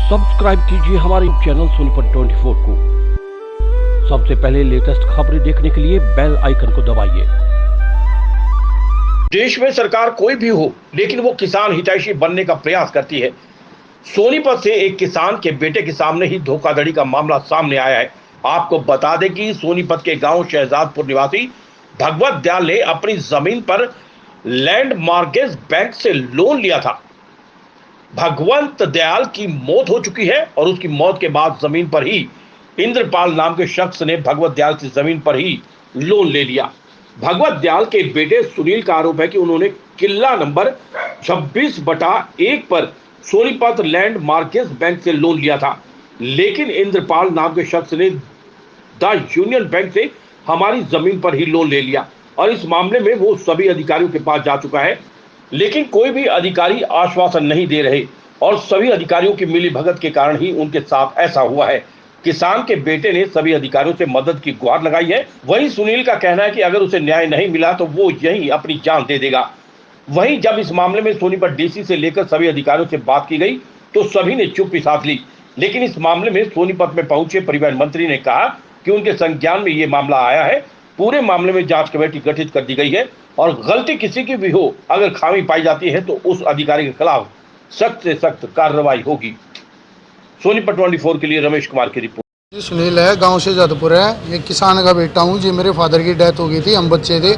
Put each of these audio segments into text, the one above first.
Subscribe कीजिए हमारे channel Sonipat 24 को। सबसे पहले लेटेस्ट खबरें देखने के लिए बेल आइकन को दबाइए। देश में सरकार कोई भी हो, लेकिन वो किसान हितैषी बनने का प्रयास करती है। सोनीपत से एक किसान के बेटे के सामने ही धोखाधड़ी का मामला सामने आया है। आपको बता दें कि सोनीपत के गांव शहजादपुर निवासी भगवत दयाल ने अपनी जमीन पर लैंड मॉर्गेज बैंक से लोन लिया था। भगवंत दयाल की मौत हो चुकी है और उसकी मौत के बाद जमीन पर ही इंद्रपाल नाम के शख्स ने भगवत दयाल की जमीन पर ही लोन ले लिया। भगवत दयाल के बेटे सुनील का आरोप है कि उन्होंने किला नंबर 26/1 पर सोनीपत लैंड मॉर्गेज बैंक से लोन लिया था, लेकिन इंद्रपाल नाम के शख्स ने द यूनियन बैंक से हमारी जमीन पर ही लोन ले लिया और इस मामले में वो सभी अधिकारियों के पास जा चुका है, लेकिन कोई भी अधिकारी आश्वासन नहीं दे रहे और सभी अधिकारियों की मिलीभगत के कारण ही उनके साथ ऐसा हुआ है। किसान के बेटे ने सभी अधिकारियों से मदद की गुहार लगाई है। वहीं सुनील का कहना है कि अगर उसे न्याय नहीं मिला तो वो यहीं अपनी जान दे देगा। वहीं जब इस मामले में सोनीपत डीसी से लेकर सभी अधिकारियों से बात की गई तो सभी ने चुप्पी साध ली, लेकिन इस मामले में सोनीपत में पहुंचे परिवहन मंत्री ने कहा कि उनके संज्ञान में ये मामला आया है। पूरे मामले में जांच कमेटी गठित कर दी गई है और गलती किसी की भी हो, अगर खामी पाई जाती है तो उस अधिकारी के खिलाफ सख्त से सख्त कार्रवाई होगी। सोनीपत 24 के लिए रमेश कुमार की रिपोर्ट। जी सुनील है, गांव से जादपुर है। एक किसान का बेटा हूँ जी। मेरे फादर की डेथ हो गई थी, हम बच्चे थे,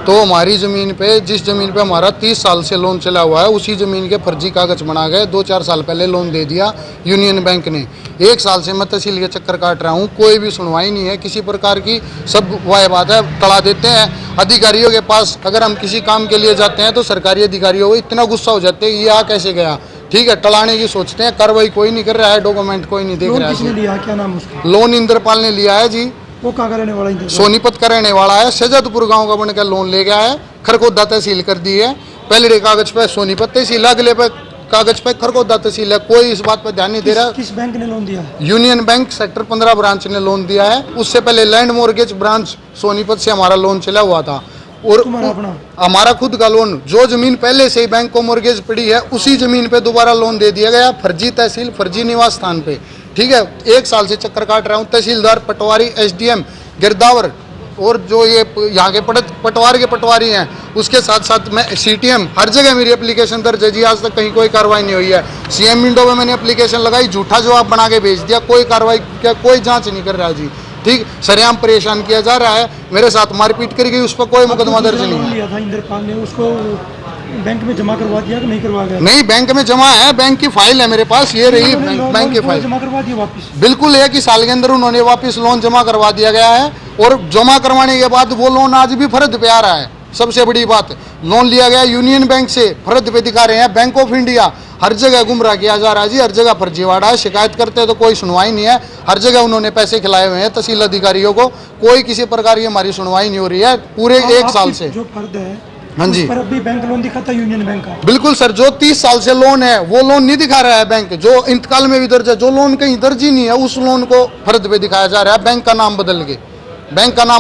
तो हमारी ज़मीन पे, जिस ज़मीन पे हमारा 30 साल से लोन चला हुआ है, उसी ज़मीन के फर्जी कागज बना गए। 2-4 साल पहले लोन दे दिया यूनियन बैंक ने। 1 साल से मैं तहसील के चक्कर काट रहा हूँ, कोई भी सुनवाई नहीं है किसी प्रकार की। सब वाह बात है, टला देते हैं अधिकारियों के पास। अगर हम किसी काम के लिए जाते हैं तो सरकारी अधिकारियों को इतना गुस्सा हो जाते हैं, ये आ कैसे गया, ठीक है, टलाने की सोचते हैं। कार्रवाई कोई नहीं कर रहा है, डॉक्यूमेंट कोई नहीं देख रहा है। किसने लिया, क्या नाम उसका? लोन इंद्रपाल ने लिया है जी। वो कहाँ का रहने वाला है? सोनीपत का रहने वाला है। शहजादपुर गांव का बनकर लोन ले गया है। खरगोदा तहसील कर दी है। पहले कागज पे सोनीपत तहसील, अगले पे कागज पे खरगोदा तहसील है। कोई इस बात पर ध्यान नहीं दे रहा। किस बैंक ने लोन दिया? यूनियन बैंक सेक्टर 15 ब्रांच ने लोन दिया है। उससे पहले लैंड मॉर्गेज ब्रांच सोनीपत से हमारा लोन चला हुआ था और हमारा खुद का लोन, जो जमीन पहले से ही बैंक को मॉर्गेज पड़ी है, उसी जमीन पे दोबारा लोन दे दिया गया। फर्जी तहसील, फर्जी निवास स्थान पे, ठीक है। 1 साल से चक्कर काट रहा हूँ। तहसीलदार, पटवारी, SDM गिरदावर और जो ये यहाँ के पटवार के पटवारी हैं, उसके साथ साथ मैं CTM, हर जगह मेरी एप्लीकेशन दर्ज है जी। आज तक कहीं कोई कार्रवाई नहीं हुई है। CM विंडो में मैंने एप्लीकेशन लगाई, झूठा जवाब बना के भेज दिया। कोई कार्रवाई, क्या कोई जांच नहीं कर रहा जी, ठीक। सरेआम परेशान किया जा रहा है। मेरे साथ मारपीट करी गई, उस पर कोई मुकदमा दर्ज नहीं है। लिया था इंद्रपाल ने, उसको बैंक में जमा करवा दिया कि नहीं करवा गया? नहीं, बैंक में जमा है। बैंक की फाइल है मेरे पास, ये रही बैंक की फाइल। जमा करवा दिया वापस? बिल्कुल, 1 ही साल के अंदर उन्होंने वापस लोन जमा करवा दिया गया है और जमा करवाने के बाद वो लोन आज भी फर्ज पे आ रहा है। सबसे बड़ी बात, लोन लिया गया यूनियन बैंक से, फर्ज पे दिखा रहे हैं बैंक ऑफ इंडिया। हर जगह गुमराह किया जा रहा है जी, हर जगह फर्जीवाड़ा है। शिकायत करते हैं तो कोई सुनवाई नहीं है। हर जगह उन्होंने पैसे खिलाए हुए हैं तहसील अधिकारियों को, कोई किसी प्रकार की हमारी सुनवाई नहीं हो रही है पूरे 1 साल से। जो फर्द है, हाँ जी, पर अभी बैंक लोन दिखाता है यूनियन बैंक का। बिल्कुल सर, जो 30 साल से लोन है वो लोन नहीं दिखा रहा है बैंक। जो इंतकाल में भी दर्ज है, जो लोन कहीं दर्ज ही नहीं है, उस लोन को फर्द पे दिखाया जा रहा है। बैंक का नाम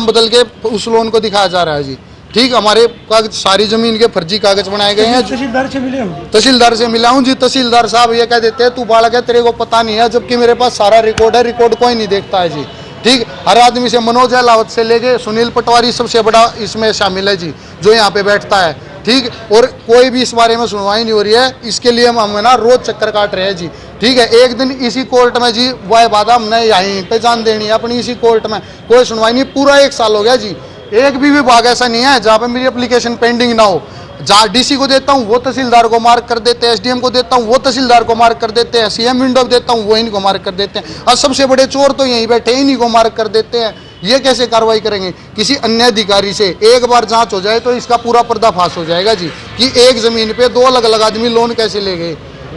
बदल के उस लोन को दिखाया जा रहा है जी, ठीक। हमारे कागज, सारी जमीन के फर्जी कागज बनाए गए हैं। तहसीलदार से मिले हो? तहसीलदार से मिला हूँ जी। तहसीलदार साहब ये कह देते हैं तू बालक है, तेरे को पता नहीं है, जबकि मेरे पास सारा रिकॉर्ड है। रिकॉर्ड कोई नहीं देखता है जी, ठीक। हर आदमी से, मनोज अहलावत से लेके सुनील पटवारी सबसे बड़ा इसमें शामिल है जी, जो यहाँ पे बैठता है, ठीक। और कोई भी इस बारे में सुनवाई नहीं हो रही है। इसके लिए हम ना रोज चक्कर काट रहे हैं जी, ठीक है। एक दिन इसी कोर्ट में जी, वह बात हमने यहीं पे जान देनी है अपनी, इसी कोर्ट में कोई सुनवाई नहीं। पूरा 1 साल हो गया जी। एक भी विभाग ऐसा नहीं है जहाँ पे मेरी एप्लीकेशन पेंडिंग ना हो। जहाँ DC को देता हूँ वो तहसीलदार को मार्क कर देते हैं, SDM को देता हूँ वो तहसीलदार को मार्क कर देते हैं, CM विंडो देता हूँ वो इनको मार्क कर देते हैं। और सबसे बड़े चोर तो यहीं बैठे, इन्हीं को मार्क कर देते हैं। ये कैसे कार्रवाई करेंगे? किसी अन्य अधिकारी से एक बार जांच हो जाए तो इसका पूरा पर्दाफाश हो जाएगा जी, कि एक जमीन पे 2 अलग-अलग आदमी लोन कैसे ले गए।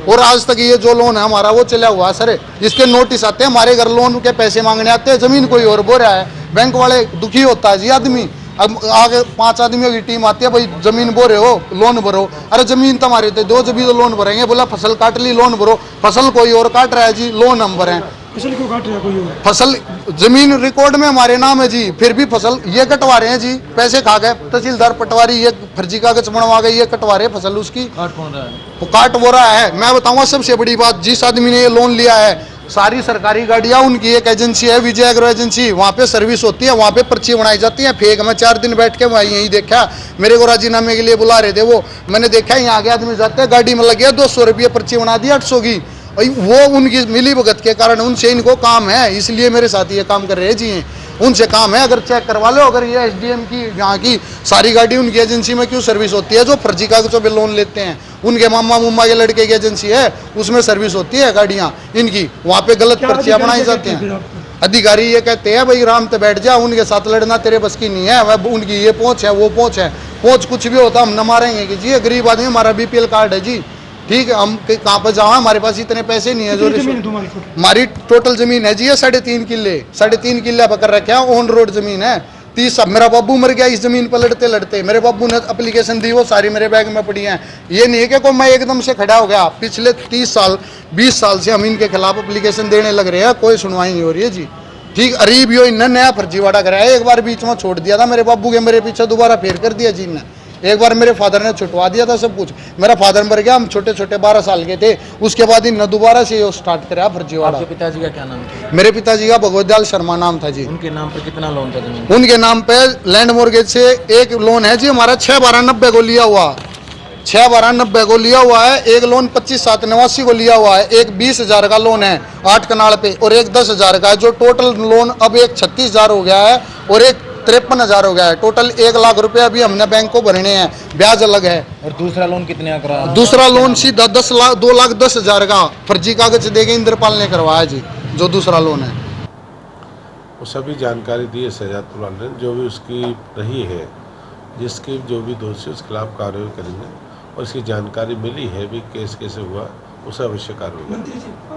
और आज तक ये जो लोन है हमारा वो चला हुआ सर, इसके नोटिस आते हैं, हमारे घर लोन के पैसे मांगने आते हैं, जमीन कोई और बो रहा है। बैंक वाले दुखी होता है जी आदमी। अब आगे 5 आदमियों की टीम आती है, भाई जमीन बो रहे हो, लोन भरो। अरे जमीन तो हमारे थे, 2 जब तो लोन भरेंगे, बोला फसल काट ली, लोन भरो। फसल कोई और काट रहा है जी, लोन हम भरें। फसल क्यों काट रहा कोई और? फसल जमीन रिकॉर्ड में हमारे नाम है जी, फिर भी फसल ये कटवा रहे हैं जी, पैसे खा गए। तहसीलदार पटवारी ये फर्जी कागज बनवा गए, ये कटवा रहे फसल उसकी काट वो रहा है। मैं बताऊंगा सबसे बड़ी बात, जिस आदमी ने ये लोन लिया है, सारी सरकारी गाड़ियां उनकी एक एजेंसी है, विजय एग्रो एजेंसी, वहाँ पे सर्विस होती है, वहाँ पे पर्ची बनाई जाती है फेक। मैं 4 दिन बैठ के मैं यही देखा, मेरे को राजीनामे के लिए बुला रहे थे वो, मैंने देखा यहाँ आगे आदमी जाते हैं गाड़ी में लग गया 200 रुपये पर्ची बना दी 800 की। वो उनकी मिली भगत के कारण उनसे इनको काम है, इसलिए मेरे साथ ये काम कर रहे जी हैं, उनसे काम है। अगर चेक करवा लो, अगर ये एसडीएम की यहाँ की सारी गाड़ी उनकी एजेंसी में क्यों सर्विस होती है, जो फर्जी कागजों पे लोन लेते हैं, उनके मामा मुम्मा के लड़के की एजेंसी है, उसमें सर्विस होती है गाड़ियाँ इनकी, वहाँ पे गलत पर्चियाँ बनाई जाती हैं। अधिकारी ये कहते हैं भाई आराम से बैठ जा, उनके साथ लड़ना तेरे बस की नहीं है, वह उनकी ये पहुँच है वो पहुँच है, पहुँच कुछ भी होता हम न मारेंगे कि जी गरीब आदमी, हमारा बीपीएल कार्ड है जी, ठीक है, हम कहाँ पर जाओ, हमारे पास इतने पैसे नहीं है। जो हमारी टोटल जमीन है जी ये 3.5 किल्ले, 3.5 किल्ला पकड़ रखे हैं, ऑन रोड जमीन है। 30 मेरा बाबू मर गया इस जमीन पर लड़ते लड़ते, मेरे बाबू ने एप्लीकेशन दी, वो सारी मेरे बैग में पड़ी हैं। ये नहीं है कि कोई मैं एकदम से खड़ा हो गया, पिछले 30 साल 20 साल से हम इनके खिलाफ एप्लीकेशन देने लग रहे हैं, कोई सुनवाई नहीं हो रही है जी। ठीक, अरीब यो इन्हें नया फर्जीवाड़ा कराया, एक बार बीच में छोड़ दिया था मेरे बाबू के, मेरे पीछे दोबारा फेर कर दिया जी ने। एक बार मेरे फादर ने छुटवा दिया था सब कुछ, मेरा फादर मर गया, हम छोटे छोटे 12 साल के थे, उसके बाद इन दोबारा से ये स्टार्ट कराया फर्जीवाड़ा। आपके पिताजी का क्या नाम था? मेरे पिताजी का भगवत शर्मा नाम था जी। उनके नाम पर कितना लोन था जमीन? उनके नाम पे लैंड मॉर्गेज से एक लोन है जी हमारा 6/12/90 को लिया हुआ, 6/12/90 को लिया हुआ है। एक लोन 25/7/89 को लिया हुआ है, एक 20,000 का लोन है 8 कनाल पे, और एक 10,000 का है, जो टोटल लोन अब एक 36,000 हो गया है और एक 53,000 हो गया है। टोटल 1 लाख रुपए अभी हमने बैंक को भरने हैं, ब्याज अलग है। और दूसरा लोन कितने का करा? दूसरा लोन सीधा 2,10,000 का फर्जी कागज देके इंद्रपाल ने करवाया जी, जो दूसरा लोन है। वो सभी जानकारी दी है शहजादपुर वाले ने, जो भी उसकी रही है, जिसकी जो भी दोषी उसके खिलाफ कार्रवाई करेंगे, और इसकी जानकारी मिली है भी केस कैसे हुआ, उसे अवश्य कार्रवाई करेंगे।